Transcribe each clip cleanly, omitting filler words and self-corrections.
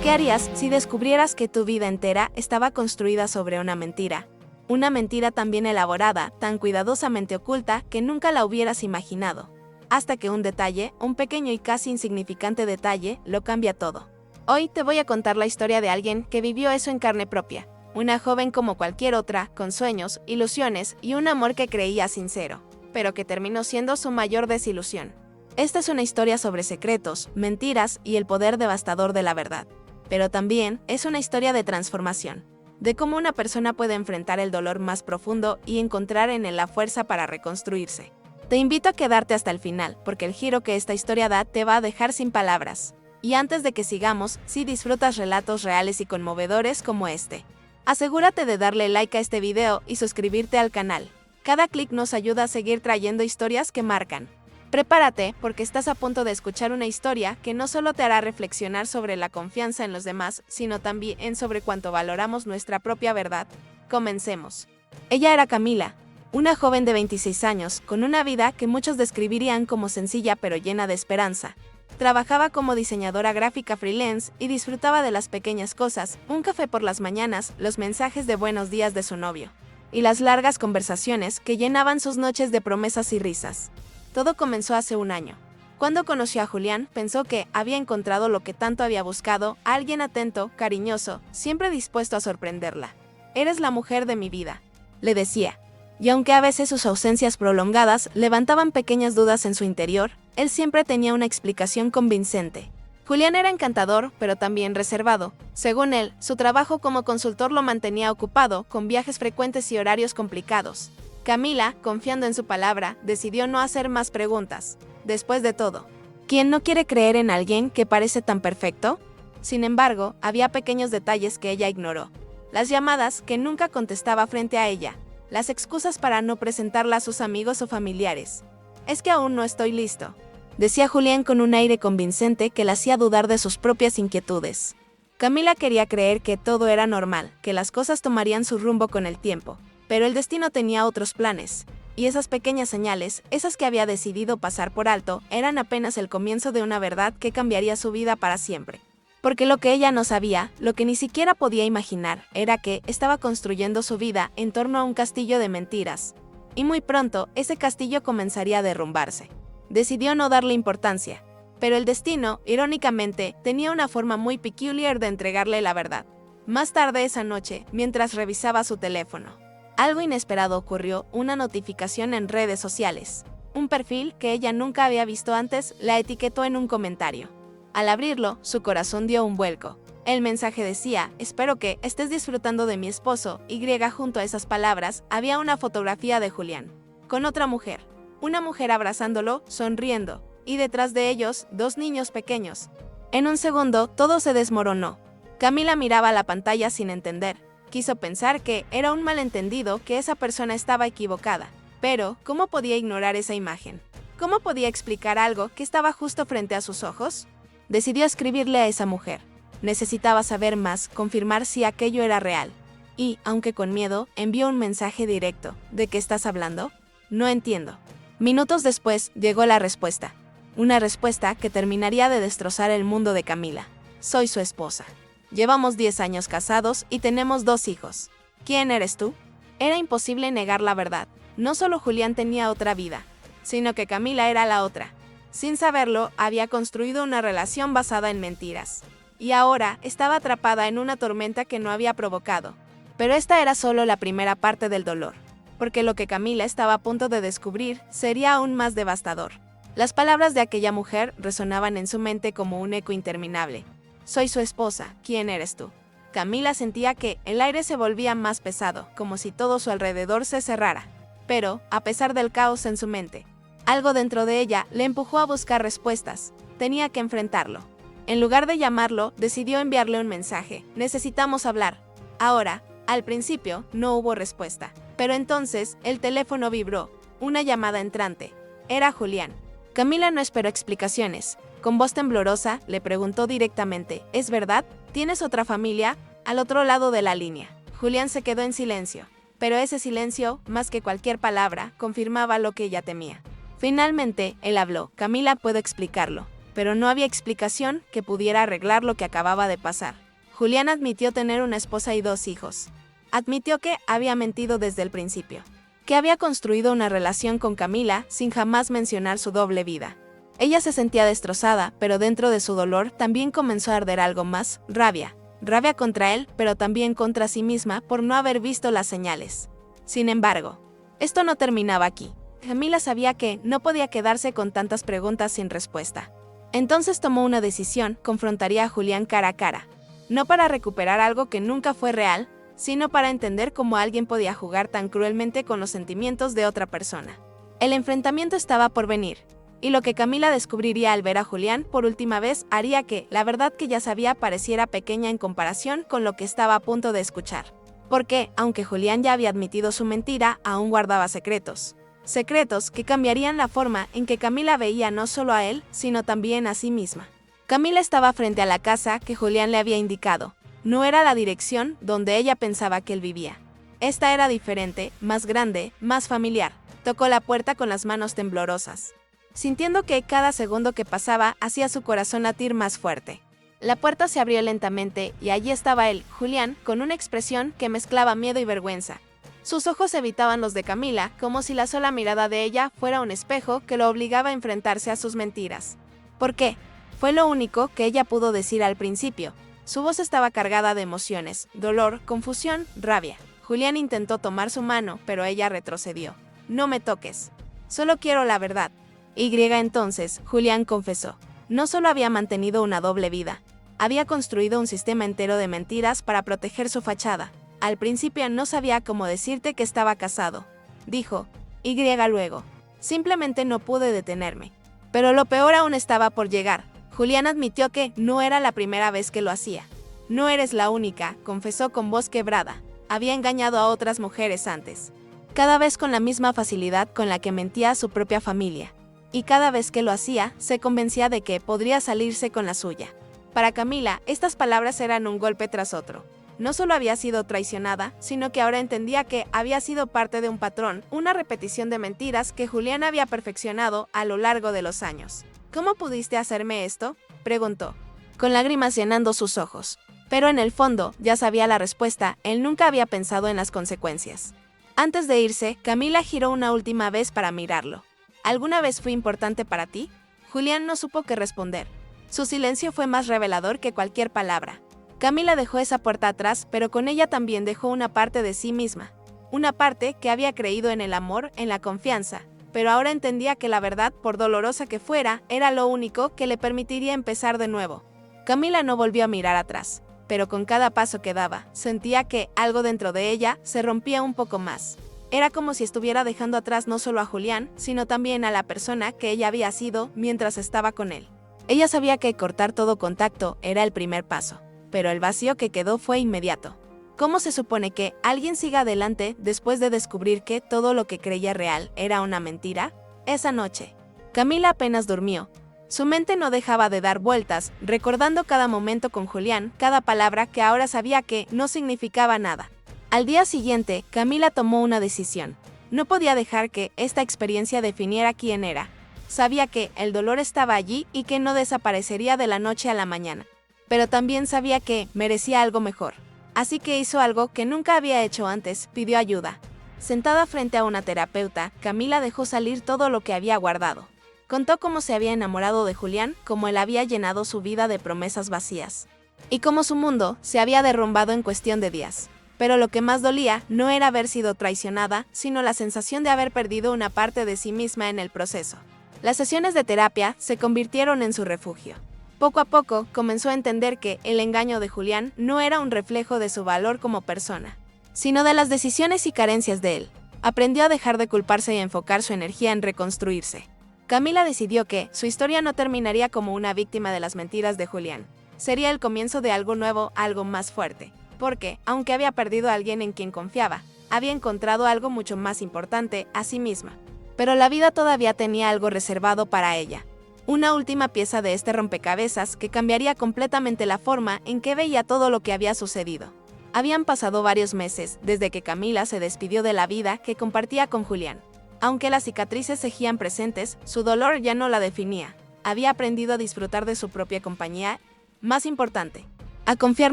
¿Qué harías si descubrieras que tu vida entera estaba construida sobre una mentira? Una mentira tan bien elaborada, tan cuidadosamente oculta, que nunca la hubieras imaginado. Hasta que un detalle, un pequeño y casi insignificante detalle, lo cambia todo. Hoy te voy a contar la historia de alguien que vivió eso en carne propia. Una joven como cualquier otra, con sueños, ilusiones y un amor que creía sincero, pero que terminó siendo su mayor desilusión. Esta es una historia sobre secretos, mentiras y el poder devastador de la verdad. Pero también es una historia de transformación, de cómo una persona puede enfrentar el dolor más profundo y encontrar en él la fuerza para reconstruirse. Te invito a quedarte hasta el final, porque el giro que esta historia da te va a dejar sin palabras. Y antes de que sigamos, si disfrutas relatos reales y conmovedores como este, asegúrate de darle like a este video y suscribirte al canal. Cada clic nos ayuda a seguir trayendo historias que marcan. Prepárate, porque estás a punto de escuchar una historia que no solo te hará reflexionar sobre la confianza en los demás, sino también sobre cuánto valoramos nuestra propia verdad. Comencemos. Ella era Camila, una joven de 26 años, con una vida que muchos describirían como sencilla pero llena de esperanza. Trabajaba como diseñadora gráfica freelance y disfrutaba de las pequeñas cosas, un café por las mañanas, los mensajes de buenos días de su novio, y las largas conversaciones que llenaban sus noches de promesas y risas. Todo comenzó hace un año. Cuando conoció a Julián, pensó que había encontrado lo que tanto había buscado, a alguien atento, cariñoso, siempre dispuesto a sorprenderla. «Eres la mujer de mi vida», le decía. Y aunque a veces sus ausencias prolongadas levantaban pequeñas dudas en su interior, él siempre tenía una explicación convincente. Julián era encantador, pero también reservado. Según él, su trabajo como consultor lo mantenía ocupado, con viajes frecuentes y horarios complicados. Camila, confiando en su palabra, decidió no hacer más preguntas. Después de todo, ¿quién no quiere creer en alguien que parece tan perfecto? Sin embargo, había pequeños detalles que ella ignoró. Las llamadas que nunca contestaba frente a ella, las excusas para no presentarla a sus amigos o familiares. «Es que aún no estoy listo», decía Julián con un aire convincente que la hacía dudar de sus propias inquietudes. Camila quería creer que todo era normal, que las cosas tomarían su rumbo con el tiempo. Pero el destino tenía otros planes, y esas pequeñas señales, esas que había decidido pasar por alto, eran apenas el comienzo de una verdad que cambiaría su vida para siempre. Porque lo que ella no sabía, lo que ni siquiera podía imaginar, era que estaba construyendo su vida en torno a un castillo de mentiras. Y muy pronto, ese castillo comenzaría a derrumbarse. Decidió no darle importancia, pero el destino, irónicamente, tenía una forma muy peculiar de entregarle la verdad. Más tarde esa noche, mientras revisaba su teléfono, algo inesperado ocurrió, una notificación en redes sociales. Un perfil que ella nunca había visto antes la etiquetó en un comentario. Al abrirlo, su corazón dio un vuelco. El mensaje decía: «Espero que estés disfrutando de mi esposo», y junto a esas palabras había una fotografía de Julián, con otra mujer. Una mujer abrazándolo, sonriendo, y detrás de ellos, dos niños pequeños. En un segundo, todo se desmoronó. Camila miraba la pantalla sin entender. Quiso pensar que era un malentendido, que esa persona estaba equivocada. Pero, ¿cómo podía ignorar esa imagen? ¿Cómo podía explicar algo que estaba justo frente a sus ojos? Decidió escribirle a esa mujer. Necesitaba saber más, confirmar si aquello era real. Y, aunque con miedo, envió un mensaje directo. «¿De qué estás hablando? No entiendo». Minutos después, llegó la respuesta. Una respuesta que terminaría de destrozar el mundo de Camila. «Soy su esposa. Llevamos 10 años casados y tenemos 2 hijos. ¿Quién eres tú?». Era imposible negar la verdad. No solo Julián tenía otra vida, sino que Camila era la otra. Sin saberlo, había construido una relación basada en mentiras. Y ahora estaba atrapada en una tormenta que no había provocado. Pero esta era solo la primera parte del dolor, porque lo que Camila estaba a punto de descubrir sería aún más devastador. Las palabras de aquella mujer resonaban en su mente como un eco interminable. «Soy su esposa, ¿quién eres tú?». Camila sentía que el aire se volvía más pesado, como si todo su alrededor se cerrara. Pero, a pesar del caos en su mente, algo dentro de ella le empujó a buscar respuestas. Tenía que enfrentarlo. En lugar de llamarlo, decidió enviarle un mensaje: «Necesitamos hablar». Ahora, al principio, no hubo respuesta. Pero entonces, el teléfono vibró. Una llamada entrante. Era Julián. Camila no esperó explicaciones. Con voz temblorosa, le preguntó directamente: «¿Es verdad? ¿Tienes otra familia?». Al otro lado de la línea, Julián se quedó en silencio. Pero ese silencio, más que cualquier palabra, confirmaba lo que ella temía. Finalmente, él habló: «Camila, puedo explicarlo. pero no había explicación que pudiera arreglar lo que acababa de pasar. Julián admitió tener una esposa y 2 hijos. Admitió que había mentido desde el principio, que había construido una relación con Camila sin jamás mencionar su doble vida. Ella se sentía destrozada, pero dentro de su dolor también comenzó a arder algo más, rabia. Rabia contra él, pero también contra sí misma por no haber visto las señales. Sin embargo, esto no terminaba aquí. Camila sabía que no podía quedarse con tantas preguntas sin respuesta. Entonces tomó una decisión: confrontaría a Julián cara a cara. No para recuperar algo que nunca fue real, sino para entender cómo alguien podía jugar tan cruelmente con los sentimientos de otra persona. El enfrentamiento estaba por venir, y lo que Camila descubriría al ver a Julián por última vez haría que la verdad que ya sabía pareciera pequeña en comparación con lo que estaba a punto de escuchar. Porque, aunque Julián ya había admitido su mentira, aún guardaba secretos. Secretos que cambiarían la forma en que Camila veía no solo a él, sino también a sí misma. Camila estaba frente a la casa que Julián le había indicado. No era la dirección donde ella pensaba que él vivía. Esta era diferente, más grande, más familiar. Tocó la puerta con las manos temblorosas, sintiendo que cada segundo que pasaba hacía su corazón latir más fuerte. La puerta se abrió lentamente y allí estaba él, Julián, con una expresión que mezclaba miedo y vergüenza. Sus ojos evitaban los de Camila, como si la sola mirada de ella fuera un espejo que lo obligaba a enfrentarse a sus mentiras. ¿Por qué? Fue lo único que ella pudo decir al principio. Su voz estaba cargada de emociones, dolor, confusión, rabia. Julián intentó tomar su mano, pero ella retrocedió. No me toques. Solo quiero la verdad. Entonces, Julián confesó. No solo había mantenido una doble vida, había construido un sistema entero de mentiras para proteger su fachada. Al principio no sabía cómo decirte que estaba casado, dijo. Luego. Simplemente no pude detenerme. Pero lo peor aún estaba por llegar. Julián admitió que no era la primera vez que lo hacía. No eres la única, confesó con voz quebrada. Había engañado a otras mujeres antes. Cada vez con la misma facilidad con la que mentía a su propia familia. Y cada vez que lo hacía, se convencía de que podría salirse con la suya. Para Camila, estas palabras eran un golpe tras otro. No solo había sido traicionada, sino que ahora entendía que había sido parte de un patrón, una repetición de mentiras que Julián había perfeccionado a lo largo de los años. ¿Cómo pudiste hacerme esto?, preguntó, con lágrimas llenando sus ojos. Pero en el fondo, ya sabía la respuesta, él nunca había pensado en las consecuencias. Antes de irse, Camila giró una última vez para mirarlo. ¿Alguna vez fui importante para ti? Julián no supo qué responder. Su silencio fue más revelador que cualquier palabra. Camila dejó esa puerta atrás, pero con ella también dejó una parte de sí misma. Una parte que había creído en el amor, en la confianza, pero ahora entendía que la verdad, por dolorosa que fuera, era lo único que le permitiría empezar de nuevo. Camila no volvió a mirar atrás, pero con cada paso que daba, sentía que algo dentro de ella se rompía un poco más. Era como si estuviera dejando atrás no solo a Julián, sino también a la persona que ella había sido mientras estaba con él. Ella sabía que cortar todo contacto era el primer paso, pero el vacío que quedó fue inmediato. ¿Cómo se supone que alguien siga adelante después de descubrir que todo lo que creía real era una mentira? Esa noche, Camila apenas durmió. Su mente no dejaba de dar vueltas, recordando cada momento con Julián, cada palabra que ahora sabía que no significaba nada. Al día siguiente, Camila tomó una decisión. No podía dejar que esta experiencia definiera quién era. Sabía que el dolor estaba allí y que no desaparecería de la noche a la mañana. Pero también sabía que merecía algo mejor. Así que hizo algo que nunca había hecho antes, pidió ayuda. Sentada frente a una terapeuta, Camila dejó salir todo lo que había guardado. Contó cómo se había enamorado de Julián, cómo él había llenado su vida de promesas vacías. Y cómo su mundo se había derrumbado en cuestión de días. Pero lo que más dolía no era haber sido traicionada, sino la sensación de haber perdido una parte de sí misma en el proceso. Las sesiones de terapia se convirtieron en su refugio. Poco a poco comenzó a entender que el engaño de Julián no era un reflejo de su valor como persona, sino de las decisiones y carencias de él. Aprendió a dejar de culparse y a enfocar su energía en reconstruirse. Camila decidió que su historia no terminaría como una víctima de las mentiras de Julián. Sería el comienzo de algo nuevo, algo más fuerte. Porque, aunque había perdido a alguien en quien confiaba, había encontrado algo mucho más importante, a sí misma. Pero la vida todavía tenía algo reservado para ella. Una última pieza de este rompecabezas que cambiaría completamente la forma en que veía todo lo que había sucedido. Habían pasado varios meses desde que Camila se despidió de la vida que compartía con Julián. Aunque las cicatrices seguían presentes, su dolor ya no la definía. había aprendido a disfrutar de su propia compañía, más importante, a confiar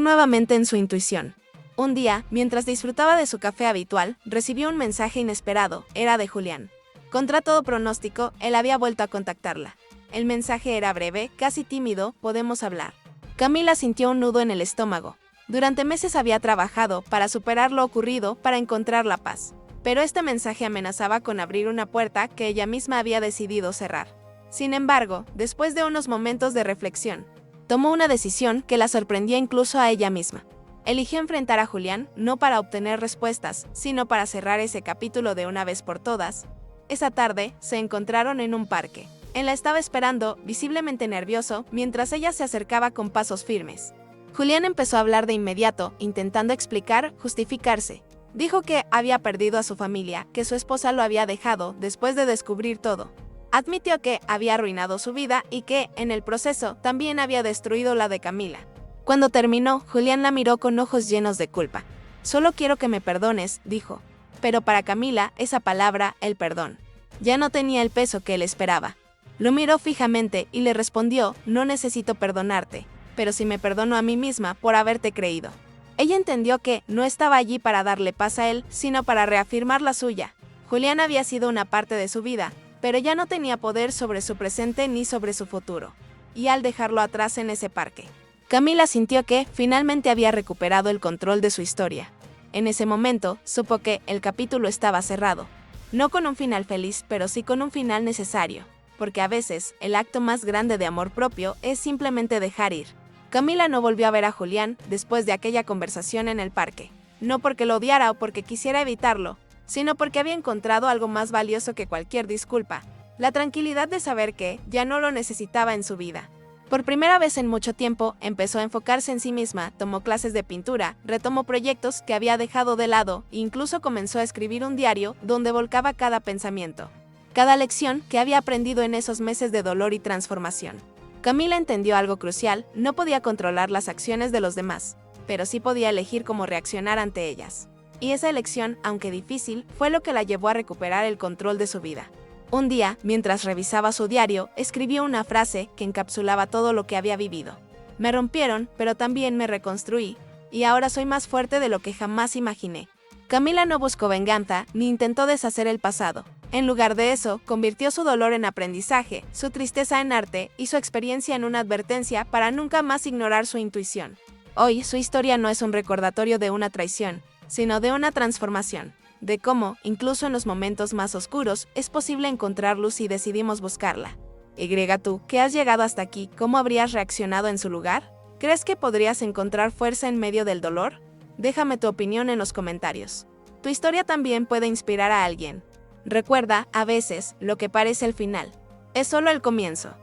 nuevamente en su intuición. Un día, mientras disfrutaba de su café habitual, recibió un mensaje inesperado, era de Julián. Contra todo pronóstico, él había vuelto a contactarla. El mensaje era breve, casi tímido, ¿podemos hablar? Camila sintió un nudo en el estómago. Durante meses había trabajado para superar lo ocurrido, para encontrar la paz. Pero este mensaje amenazaba con abrir una puerta que ella misma había decidido cerrar. Sin embargo, después de unos momentos de reflexión, tomó una decisión que la sorprendía incluso a ella misma. Eligió enfrentar a Julián no para obtener respuestas, sino para cerrar ese capítulo de una vez por todas. Esa tarde, se encontraron en un parque. Él la estaba esperando, visiblemente nervioso, mientras ella se acercaba con pasos firmes. Julián empezó a hablar de inmediato, intentando explicar, justificarse. Dijo que había perdido a su familia, que su esposa lo había dejado después de descubrir todo. Admitió que había arruinado su vida y que, en el proceso, también había destruido la de Camila. Cuando terminó, Julián la miró con ojos llenos de culpa. «Solo quiero que me perdones», dijo. Pero para Camila, esa palabra, el perdón, ya no tenía el peso que él esperaba. Lo miró fijamente y le respondió: «No necesito perdonarte, pero sí me perdono a mí misma por haberte creído». Ella entendió que no estaba allí para darle paz a él, sino para reafirmar la suya. Julián había sido una parte de su vida, pero ya no tenía poder sobre su presente ni sobre su futuro. Y al dejarlo atrás en ese parque, Camila sintió que, finalmente, había recuperado el control de su historia. En ese momento, supo que el capítulo estaba cerrado. No con un final feliz, pero sí con un final necesario. Porque a veces, el acto más grande de amor propio es simplemente dejar ir. Camila no volvió a ver a Julián después de aquella conversación en el parque. No porque lo odiara o porque quisiera evitarlo, sino porque había encontrado algo más valioso que cualquier disculpa: la tranquilidad de saber que ya no lo necesitaba en su vida. Por primera vez en mucho tiempo, empezó a enfocarse en sí misma, tomó clases de pintura, retomó proyectos que había dejado de lado e incluso comenzó a escribir un diario donde volcaba cada pensamiento, cada lección que había aprendido en esos meses de dolor y transformación. Camila entendió algo crucial: no podía controlar las acciones de los demás, pero sí podía elegir cómo reaccionar ante ellas. Y esa elección, aunque difícil, fue lo que la llevó a recuperar el control de su vida. Un día, mientras revisaba su diario, escribió una frase que encapsulaba todo lo que había vivido. «Me rompieron, pero también me reconstruí, y ahora soy más fuerte de lo que jamás imaginé». Camila no buscó venganza, ni intentó deshacer el pasado. En lugar de eso, convirtió su dolor en aprendizaje, su tristeza en arte y su experiencia en una advertencia para nunca más ignorar su intuición. Hoy, su historia no es un recordatorio de una traición, sino de una transformación. De cómo, incluso en los momentos más oscuros, es posible encontrar luz si decidimos buscarla. Y tú, que has llegado hasta aquí, ¿cómo habrías reaccionado en su lugar? ¿Crees que podrías encontrar fuerza en medio del dolor? Déjame tu opinión en los comentarios. Tu historia también puede inspirar a alguien. Recuerda, a veces, lo que parece el final es solo el comienzo.